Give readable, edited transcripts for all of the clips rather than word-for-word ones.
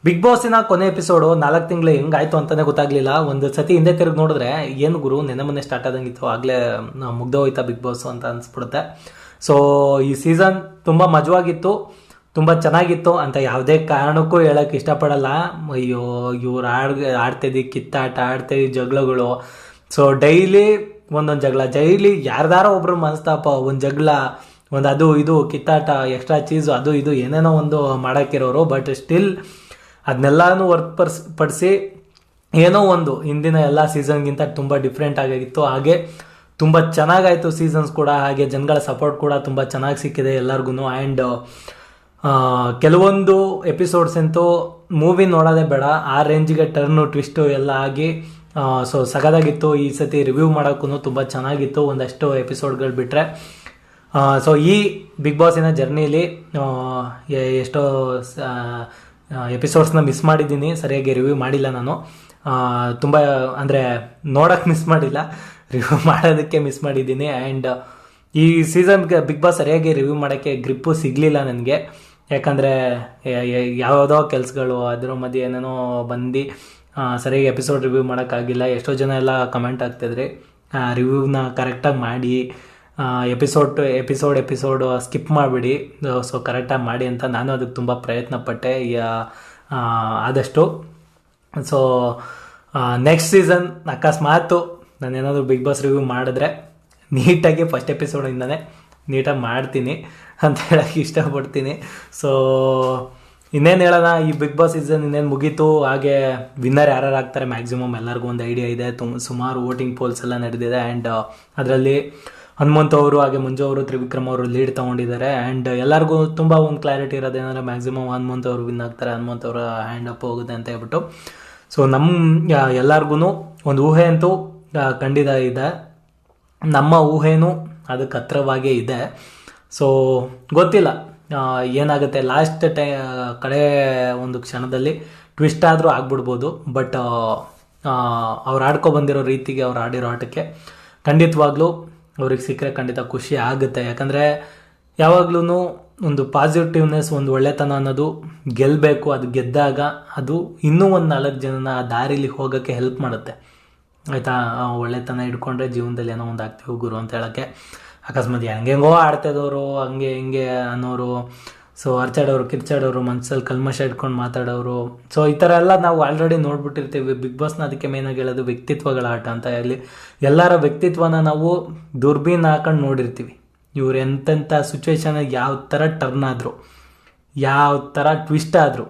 Big ಬಾಸಿನ ಕೊನೆ episode 4 ತಿಂಗಳು ಹೆಂಗಾಯ್ತು ಅಂತಾನೆ ಗೊತ್ತಾಗ್ಲಿಲ್ಲ. ಒಂದು ಸತಿ ಹಿಂದೆ ತಿರುಗಿ ನೋಡಿದ್ರೆ ಏನು ಗುರು ನೆನೆ ಮೊನ್ನೆ ಸ್ಟಾರ್ಟ್ ಆದಂಗಿತ್ತು, ಆಗ್ಲೇ ಮುಗ್ದೋಯ್ತಾ ಬಿಗ್ ಬಾಸ್ ಅಂತ ಅನ್ಸ್ಬಿಡುತ್ತೆ. ಸೊ ಈ ಸೀಸನ್ ತುಂಬಾ ಮಜವಾಗಿತ್ತು, ತುಂಬಾ ಚೆನ್ನಾಗಿತ್ತು ಅಂತ ಯಾವುದೇ ಕಾರಣಕ್ಕೂ ಹೇಳಕ್ ಇಷ್ಟಪಡಲ್ಲ. ಅಯ್ಯೋ ಇವ್ರು ಆಡ್ತಿದ್ದಿ ಕಿತ್ತಾಟ, ಆಡ್ತಿದ್ದಿ ಜಗಳಗಳು. ಸೊ ಡೈಲಿ ಒಂದೊಂದು ಜಗಳ, ಡೈಲಿ ಯಾರ್ದಾರೋ ಒಬ್ರು ಮನಸ್ತಾಪ, ಒಂದು ಜಗಳ, ಒಂದು ಅದು ಇದು ಕಿತ್ತಾಟ, ಎಕ್ಸ್ಟ್ರಾ ಚೀಸು, ಅದು ಇದು ಏನೇನೋ ಒಂದು ಮಾಡಾಕಿರೋರು. ಬಟ್ ಸ್ಟಿಲ್ ಅದನ್ನೆಲ್ಲಾನು ಪಡಿಸಿ ಏನೋ ಒಂದು ಹಿಂದಿನ ಎಲ್ಲ ಸೀಸನ್ಗಿಂತ ತುಂಬ ಡಿಫ್ರೆಂಟ್ ಆಗಿತ್ತು. ಹಾಗೆ ತುಂಬ ಚೆನ್ನಾಗಾಯಿತು ಸೀಸನ್ಸ್ ಕೂಡ. ಹಾಗೆ ಜನಗಳ ಸಪೋರ್ಟ್ ಕೂಡ ತುಂಬ ಚೆನ್ನಾಗಿ ಸಿಕ್ಕಿದೆ ಎಲ್ಲರಿಗೂ. ಆ್ಯಂಡ್ ಕೆಲವೊಂದು ಎಪಿಸೋಡ್ಸ್ ಅಂತೂ ಮೂವಿ ನೋಡೋದೇ ಬೇಡ, ಆ ರೇಂಜಿಗೆ ಟರ್ನು ಟ್ವಿಸ್ಟು ಎಲ್ಲ ಆಗಿ ಸೊ ಸಗದಾಗಿತ್ತು. ಈ ಸತಿ ರಿವ್ಯೂ ಮಾಡೋಕ್ಕೂ ತುಂಬ ಚೆನ್ನಾಗಿತ್ತು, ಒಂದಷ್ಟು ಎಪಿಸೋಡ್ಗಳು ಬಿಟ್ಟರೆ. ಸೊ ಈ ಬಿಗ್ ಬಾಸಿನ ಜರ್ನಿಲಿ ಎಷ್ಟೋ ಎಪಿಸೋಡ್ಸ್ನ ಮಿಸ್ ಮಾಡಿದ್ದೀನಿ, ಸರಿಯಾಗಿ ರಿವ್ಯೂ ಮಾಡಿಲ್ಲ ನಾನು. ತುಂಬ ಅಂದರೆ ನೋಡೋಕ್ಕೆ ಮಿಸ್ ಮಾಡಿಲ್ಲ, ರಿವ್ಯೂ ಮಾಡೋದಕ್ಕೆ ಮಿಸ್ ಮಾಡಿದ್ದೀನಿ. ಆ್ಯಂಡ್ ಈ ಸೀಸನ್ಗೆ ಬಿಗ್ ಬಾಸ್ ಸರಿಯಾಗಿ ರಿವ್ಯೂ ಮಾಡೋಕ್ಕೆ ಗ್ರಿಪ್ಪು ಸಿಗಲಿಲ್ಲ ನನಗೆ. ಯಾಕಂದರೆ ಯಾವುದೋ ಕೆಲಸಗಳು, ಅದರ ಮಧ್ಯೆ ಏನೇನೋ ಬಂದು ಸರಿಯಾಗಿ ಎಪಿಸೋಡ್ ರಿವ್ಯೂ ಮಾಡೋಕ್ಕಾಗಿಲ್ಲ. ಎಷ್ಟೋ ಜನ ಎಲ್ಲ ಕಮೆಂಟ್ ಆಗ್ತಿದ್ರಿ ರಿವ್ಯೂನ ಕರೆಕ್ಟಾಗಿ ಮಾಡಿ, ಎಪಿಸೋಡ್ ಸ್ಕಿಪ್ ಮಾಡಿಬಿಡಿ, ಸೊ ಕರೆಕ್ಟಾಗಿ ಮಾಡಿ ಅಂತ. ನಾನು ಅದಕ್ಕೆ ತುಂಬ ಪ್ರಯತ್ನ ಪಟ್ಟೆ ಆದಷ್ಟು. ಸೊ ನೆಕ್ಸ್ಟ್ ಸೀಸನ್ ಅಕಸ್ಮಾತು ನಾನೇನಾದರೂ ಬಿಗ್ ಬಾಸ್ ರಿವ್ಯೂ ಮಾಡಿದ್ರೆ ನೀಟಾಗಿ ಫಸ್ಟ್ ಎಪಿಸೋಡಿಂದನೇ ನೀಟಾಗಿ ಮಾಡ್ತೀನಿ ಅಂತ ಹೇಳೋಕ್ಕೆ ಇಷ್ಟಪಡ್ತೀನಿ. ಸೊ ಇನ್ನೇನು ಹೇಳೋಣ, ಈ ಬಿಗ್ ಬಾಸ್ ಸೀಸನ್ ಇನ್ನೇನು ಮುಗೀತು. ಹಾಗೆ ವಿನ್ನರ್ ಯಾರು ಆಗ್ತಾರೆ ಮ್ಯಾಕ್ಸಿಮಮ್ ಎಲ್ಲರಿಗೂ ಒಂದು ಐಡಿಯಾ ಇದೆ. ಸುಮಾರು ವೋಟಿಂಗ್ ಪೋಲ್ಸ್ ಎಲ್ಲ ನಡೆದಿದೆ. ಆ್ಯಂಡ್ ಅದರಲ್ಲಿ ಹನುಮಂತ್ ಅವರು, ಹಾಗೆ ಮಂಜು ಅವರು, ತ್ರಿವಿಕ್ರಮ್ ಅವರು ಲೀಡ್ ತೊಗೊಂಡಿದ್ದಾರೆ. ಆ್ಯಂಡ್ ಎಲ್ಲರಿಗೂ ತುಂಬ ಒಂದು ಕ್ಲಾರಿಟಿ ಇರೋದೇನೆಂದರೆ ಮ್ಯಾಕ್ಸಿಮಮ್ ಹನುಮಂತ್ ಅವರು ವಿನ್ ಆಗ್ತಾರೆ, ಹನುಮಂತ್ ಅವರ ಹ್ಯಾಂಡ್ ಅಪ್ ಹೋಗುತ್ತೆ ಅಂತ ಹೇಳ್ಬಿಟ್ಟು. ಸೊ ನಮ್ಮ ಎಲ್ಲರಿಗೂ ಒಂದು ಊಹೆ ಅಂತೂ ಖಂಡಿತ ಇದೆ, ನಮ್ಮ ಊಹೆನೂ ಅದಕ್ಕೆ ಹತ್ರವಾಗೇ ಇದೆ. ಸೊ ಗೊತ್ತಿಲ್ಲ ಏನಾಗುತ್ತೆ, ಲಾಸ್ಟ್ ಕಡೆ ಒಂದು ಕ್ಷಣದಲ್ಲಿ ಟ್ವಿಸ್ಟ್ ಆದರೂ ಆಗ್ಬಿಡ್ಬೋದು. ಬಟ್ ಅವ್ರು ಬಂದಿರೋ ರೀತಿಗೆ, ಅವ್ರು ಆಡಿರೋ ಆಟಕ್ಕೆ ಖಂಡಿತವಾಗ್ಲೂ ಅವ್ರಿಗೆ ಸಿಕ್ಕರೆ ಖಂಡಿತ ಖುಷಿ ಆಗುತ್ತೆ. ಯಾಕಂದರೆ ಯಾವಾಗ್ಲೂ ಒಂದು ಪಾಸಿಟಿವ್ನೆಸ್, ಒಂದು ಒಳ್ಳೆತನ ಅನ್ನೋದು ಗೆಲ್ಲಬೇಕು. ಅದು ಗೆದ್ದಾಗ ಅದು ಇನ್ನೂ ಒಂದು 4 ಜನನ ಆ ದಾರಿಲಿ ಹೋಗೋಕ್ಕೆ ಹೆಲ್ಪ್ ಮಾಡುತ್ತೆ, ಆಯಿತಾ. ಒಳ್ಳೆತನ ಇಟ್ಕೊಂಡ್ರೆ ಜೀವನದಲ್ಲಿ ಏನೋ ಒಂದು ಆಗ್ತೀವಿ ಗುರು ಅಂತ ಹೇಳೋಕ್ಕೆ. ಅಕಸ್ಮಾತ್ ಹೆಂಗೆಂಗೋ ಆಡ್ತಿದ್ದವರು, ಹಂಗೆ ಹಿಂಗೆ ಅನ್ನೋರು, ಸೊ ಅರ್ಚಾಡೋರು, ಕಿರ್ಚಾಡೋರು, ಮನಸ್ಸಲ್ಲಿ ಕಲ್ಮಶ ಇಟ್ಕೊಂಡು ಮಾತಾಡೋರು, ಸೊ ಈ ಥರ ಎಲ್ಲ ನಾವು ಆಲ್ರೆಡಿ ನೋಡ್ಬಿಟ್ಟಿರ್ತೀವಿ. ಬಿಗ್ ಬಾಸ್ನ ಅದಕ್ಕೆ ಮೇನಾಗಿ ಹೇಳೋದು ವ್ಯಕ್ತಿತ್ವಗಳ ಆಟ ಅಂತ. ಇಲ್ಲಿ ಎಲ್ಲರ ವ್ಯಕ್ತಿತ್ವನ ನಾವು ದುರ್ಬೀನ್ ಹಾಕೊಂಡು ನೋಡಿರ್ತೀವಿ. ಇವ್ರು ಎಂತೆಂಥ ಸಿಚುವೇಶನಾಗ ಯಾವ ಥರ ಟರ್ನ್ ಆದರು, ಯಾವ ಥರ ಟ್ವಿಸ್ಟ್ ಆದರು,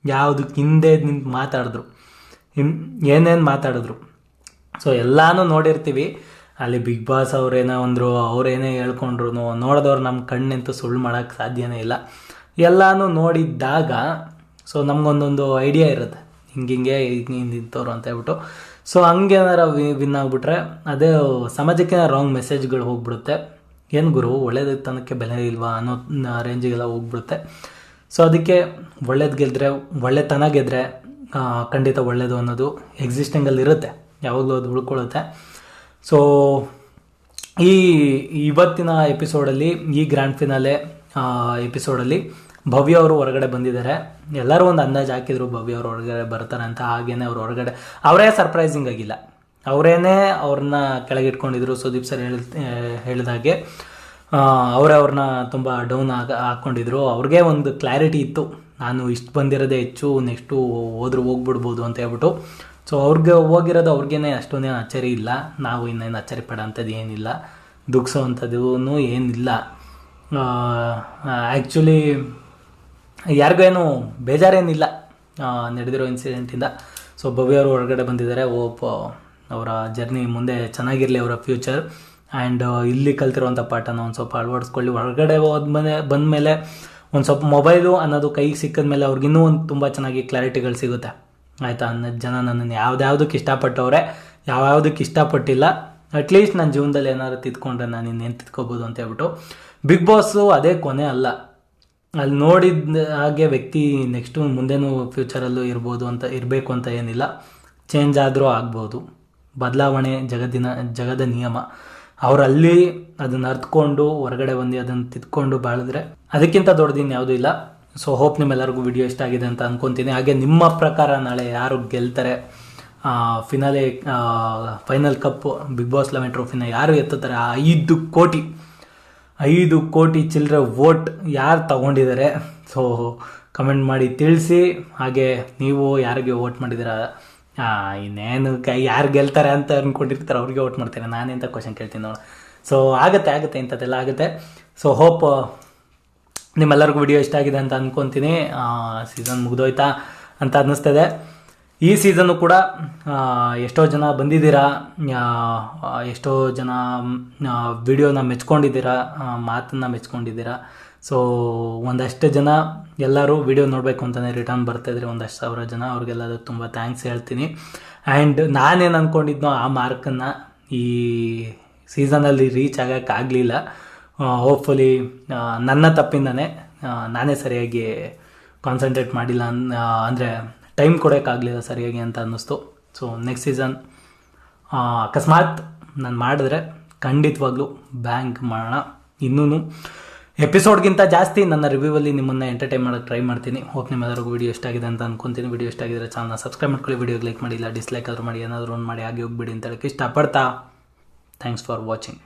ಯಾವುದಕ್ಕೆ ಹಿಂದೆ ನಿಂತು ಮಾತಾಡಿದ್ರು, ಏನೇನು ಮಾತಾಡಿದ್ರು, ಸೊ ಎಲ್ಲನೂ ನೋಡಿರ್ತೀವಿ. ಅಲ್ಲಿ ಬಿಗ್ ಬಾಸ್ ಅವ್ರೇನೋ ಅಂದರು, ಅವರೇನೇ ಹೇಳ್ಕೊಂಡ್ರು, ನೋಡಿದವ್ರು ನಮ್ಮ ಕಣ್ಣಂತೂ ಸುಳ್ಳು ಮಾಡೋಕ್ಕೆ ಸಾಧ್ಯನೇ ಇಲ್ಲ. ಎಲ್ಲನೂ ನೋಡಿದ್ದಾಗ ಸೊ ನಮಗೊಂದೊಂದು ಐಡಿಯಾ ಇರುತ್ತೆ, ಹಿಂಗೆ ಇಂಥವ್ರು ಅಂತ ಹೇಳ್ಬಿಟ್ಟು. ಸೊ ಹಂಗೆ ಏನಾರ ವಿನ್ ಆಗಿಬಿಟ್ರೆ ಅದೇ ಸಮಾಜಕ್ಕೆ ರಾಂಗ್ ಮೆಸೇಜ್ಗಳು ಹೋಗ್ಬಿಡುತ್ತೆ. ಏನು ಗುರು ಒಳ್ಳೇದತನಕ್ಕೆ ಬೆಲೆ ಇಲ್ವಾ ಅನ್ನೋ ರೇಂಜಿಗೆಲ್ಲ ಹೋಗ್ಬಿಡುತ್ತೆ. ಸೊ ಅದಕ್ಕೆ ಒಳ್ಳೇದು ಗೆದ್ದರೆ, ಒಳ್ಳೆತನ ಗೆದ್ದರೆ ಖಂಡಿತ ಒಳ್ಳೇದು ಅನ್ನೋದು ಎಕ್ಸಿಸ್ಟಿಂಗಲ್ಲಿ ಇರುತ್ತೆ, ಯಾವಾಗಲೂ ಅದು ಉಳ್ಕೊಳ್ಳುತ್ತೆ. ಸೊ ಇವತ್ತಿನ ಎಪಿಸೋಡಲ್ಲಿ, ಈ ಗ್ರ್ಯಾಂಡ್ ಫಿನಾಲೆ ಎಪಿಸೋಡಲ್ಲಿ ಭವ್ಯ ಅವರು ಹೊರಗಡೆ ಬಂದಿದ್ದಾರೆ. ಎಲ್ಲರೂ ಒಂದು ಅಂದಾಜು ಹಾಕಿದ್ರು ಭವ್ಯ ಅವರು ಹೊರಗಡೆ ಬರ್ತಾರೆ ಅಂತ. ಹಾಗೇನೆ ಅವ್ರು ಹೊರಗಡೆ ಅವರೇ ಸರ್ಪ್ರೈಸಿಂಗ್ ಆಗಿಲ್ಲ, ಅವರೇನೆ ಅವ್ರನ್ನ ಕೆಳಗಿಟ್ಕೊಂಡಿದ್ರು. ಸುದೀಪ್ ಸರ್ ಹೇಳಿದ ಹಾಗೆ ಅವರೇ ಅವ್ರನ್ನ ತುಂಬ ಡೌನ್ ಹಾಕ್ಕೊಂಡಿದ್ರು. ಅವ್ರಿಗೆ ಒಂದು ಕ್ಲಾರಿಟಿ ಇತ್ತು, ನಾನು ಇಷ್ಟು ಬಂದಿರೋದೇ ಹೆಚ್ಚು, ನೆಕ್ಸ್ಟು ಹೋದ್ರೂ ಹೋಗ್ಬಿಡ್ಬೋದು ಅಂತ ಹೇಳ್ಬಿಟ್ಟು. ಸೊ ಅವ್ರಿಗೆ ಹೋಗಿರೋದು ಅವ್ರಿಗೇನೆ ಅಷ್ಟೊಂದೇನು ಅಚ್ಚರಿ ಇಲ್ಲ. ನಾವು ಇನ್ನೇನು ಅಚ್ಚರಿ ಪಡೋ ಅಂಥದ್ದು ಏನಿಲ್ಲ, ದುಃಖಿಸೋ ಅಂಥದ್ದು ಏನಿಲ್ಲ. ಆ್ಯಕ್ಚುಲಿ ಯಾರಿಗೂ ಏನು ಬೇಜಾರೇನಿಲ್ಲ ನಡೆದಿರೋ ಇನ್ಸಿಡೆಂಟಿಂದ. ಸೊ ಭವ್ಯ ಅವರು ಹೊರಗಡೆ ಬಂದಿದ್ದಾರೆ. ಅವರ ಜರ್ನಿ ಮುಂದೆ ಚೆನ್ನಾಗಿರಲಿ, ಅವರ ಫ್ಯೂಚರ್. ಆ್ಯಂಡ್ ಇಲ್ಲಿ ಕಲ್ತಿರೋವಂಥ ಪಾಠನ ಒಂದು ಸ್ವಲ್ಪ ಅಳವಡಿಸ್ಕೊಳ್ಳಿ. ಹೊರಗಡೆ ಬಂದಮೇಲೆ ಒಂದು ಸ್ವಲ್ಪ ಮೊಬೈಲು ಅನ್ನೋದು ಕೈಗೆ ಸಿಕ್ಕಿದ ಮೇಲೆ ಅವ್ರಿಗಿನ್ನೂ ಒಂದು ತುಂಬ ಚೆನ್ನಾಗಿ ಕ್ಲಾರಿಟಿಗಳು ಸಿಗುತ್ತೆ, ಆಯಿತಾ. ಜನ ನನ್ನನ್ನು ಯಾವುದಕ್ಕೆ ಇಷ್ಟಪಟ್ಟವ್ರೆ, ಯಾವುದಕ್ಕೆ ಇಷ್ಟಪಟ್ಟಿಲ್ಲ, ಅಟ್ಲೀಸ್ಟ್ ನನ್ನ ಜೀವನದಲ್ಲಿ ಏನಾದ್ರು ತಿದ್ಕೊಂಡ್ರೆ ನಾನು ಇನ್ನೇನು ತಿದ್ಕೋಬೋದು ಅಂತ ಹೇಳ್ಬಿಟ್ಟು. ಬಿಗ್ ಬಾಸು ಅದೇ ಕೊನೆ ಅಲ್ಲ, ಅಲ್ಲಿ ನೋಡಿದ ಹಾಗೆ ವ್ಯಕ್ತಿ ನೆಕ್ಸ್ಟು ಮುಂದೇನೂ ಫ್ಯೂಚರಲ್ಲೂ ಇರಬೇಕು ಅಂತ ಏನಿಲ್ಲ. ಚೇಂಜ್ ಆದರೂ ಆಗ್ಬೋದು, ಬದಲಾವಣೆ ಜಗದ ನಿಯಮ. ಅವರಲ್ಲಿ ಅದನ್ನು ಅರ್ಥಕೊಂಡು ಹೊರಗಡೆ ಬಂದು ಅದನ್ನು ತಿದ್ಕೊಂಡು ಬಾಳಿದ್ರೆ ಅದಕ್ಕಿಂತ ದೊಡ್ಡದಿನ್ನು ಯಾವುದೂ ಇಲ್ಲ. ಸೊ ಹೋಪ್ ನಿಮ್ಮೆಲ್ಲರಿಗೂ ವಿಡಿಯೋ ಇಷ್ಟ ಆಗಿದೆ ಅಂತ ಅಂದ್ಕೊತೀನಿ. ಹಾಗೆ ನಿಮ್ಮ ಪ್ರಕಾರ ನಾಳೆ ಯಾರು ಗೆಲ್ತಾರೆ, ಫೈನಲ್ ಕಪ್ ಬಿಗ್ ಬಾಸ್ 11 ಟ್ರೋಫಿನ ಯಾರು ಎತ್ತುತ್ತಾರೆ, 5 ಕೋಟಿ ಚಿಲ್ಲರೆ ವೋಟ್ ಯಾರು ತಗೊಂಡಿದ್ದಾರೆ, ಸೊ ಕಮೆಂಟ್ ಮಾಡಿ ತಿಳಿಸಿ. ಹಾಗೆ ನೀವು ಯಾರಿಗೆ ವೋಟ್ ಮಾಡಿದ್ದೀರಾ, ಇನ್ನೇನು ಯಾರು ಗೆಲ್ತಾರೆ ಅಂತ ಅಂದ್ಕೊಂಡಿರ್ತಾರೆ ಅವ್ರಿಗೆ ವೋಟ್ ಮಾಡ್ತೇನೆ, ನಾನೆಂತ ಕ್ವಶನ್ ಕೇಳ್ತೀನಿ ನೋಡು. ಸೊ ಆಗುತ್ತೆ ಇಂಥದ್ದೆಲ್ಲ ಆಗುತ್ತೆ. ಸೊ ಹೋಪ್ ನಿಮ್ಮೆಲ್ಲರಿಗೂ ವಿಡಿಯೋ ಇಷ್ಟ ಆಗಿದೆ ಅಂತ ಅಂದ್ಕೊತೀನಿ. ಸೀಸನ್ ಮುಗಿದೋಯ್ತಾ ಅಂತ ಅನ್ನಿಸ್ತದೆ. ಈ ಸೀಸನ್ನು ಕೂಡ ಎಷ್ಟೋ ಜನ ಬಂದಿದ್ದೀರಾ, ಎಷ್ಟೋ ಜನ ವಿಡಿಯೋನ ಮೆಚ್ಕೊಂಡಿದ್ದೀರಾ, ಮಾತನ್ನು ಮೆಚ್ಕೊಂಡಿದ್ದೀರಾ. ಸೊ ಒಂದಷ್ಟು ಜನ ಎಲ್ಲರೂ ವಿಡಿಯೋ ನೋಡಬೇಕು ಅಂತಲೇ ರಿಟರ್ನ್ ಬರ್ತಾಯಿದ್ರೆ ಒಂದಷ್ಟು ಸಾವಿರ ಜನ, ಅವ್ರಿಗೆಲ್ಲ ತುಂಬ ಥ್ಯಾಂಕ್ಸ್ ಹೇಳ್ತೀನಿ. ಆ್ಯಂಡ್ ನಾನೇನು ಅಂದ್ಕೊಂಡಿದ್ನೋ ಆ ಮಾರ್ಕನ್ನು ಈ ಸೀಸನಲ್ಲಿ ರೀಚ್ ಆಗೋಕ್ಕಾಗಲಿಲ್ಲ. ಹೋಪ್ಫುಲಿ ನನ್ನ ತಪ್ಪಿಂದನೇ ನಾನೇ ಸರಿಯಾಗಿ ಕಾನ್ಸಂಟ್ರೇಟ್ ಮಾಡಿಲ್ಲ, ಅಂದರೆ ಟೈಮ್ ಕೊಡೋಕ್ಕಾಗಲಿಲ್ಲ ಸರಿಯಾಗಿ ಅಂತ ಅನ್ನಿಸ್ತು. ಸೊ ನೆಕ್ಸ್ಟ್ ಸೀಸನ್ ಅಕಸ್ಮಾತ್ ನಾನು ಮಾಡಿದ್ರೆ ಖಂಡಿತವಾಗ್ಲೂ ಬ್ಯಾಂಕ್ ಮಾಡೋಣ. ಇನ್ನೂ ಎಪಿಸೋಡ್ಗಿಂತ ಜಾಸ್ತಿ ನನ್ನ ರಿವ್ಯೂವಲ್ಲಿ ನಿಮ್ಮನ್ನು ಎಂಟರ್ಟೈನ್ ಮಾಡೋಕ್ಕೆ ಟ್ರೈ ಮಾಡ್ತೀನಿ. ಹೋಪ್ ನಿಮ್ಮೆಲ್ಲರಿಗೂ ವಿಡಿಯೋ ಇಷ್ಟ ಆಗಿದೆ ಅಂತ ಅಂದ್ಕೊತೀನಿ. ವಿಡಿಯೋ ಇಷ್ಟ ಆಗಿದ್ರೆ ಚಾನಲ್ನ ಸಬ್ಸ್ಕ್ರೈಬ್ ಮಾಡ್ಕೊಳ್ಳಿ, ವಿಡಿಯೋಗೆ ಲೈಕ್ ಮಾಡಿ, ಇಲ್ಲ ಡಿಸ್ಲೈಕ್ ಆದರೂ ಮಾಡಿ, ಏನಾದರೂ ಒಂದು ಮಾಡಿ ಆಗಿ ಹೋಗ್ಬಿಡಿ ಅಂತ ಹೇಳಕ್ಕೆ ಇಷ್ಟಪಡ್ತಾ ಥ್ಯಾಂಕ್ಸ್ ಫಾರ್ ವಾಚಿಂಗ್.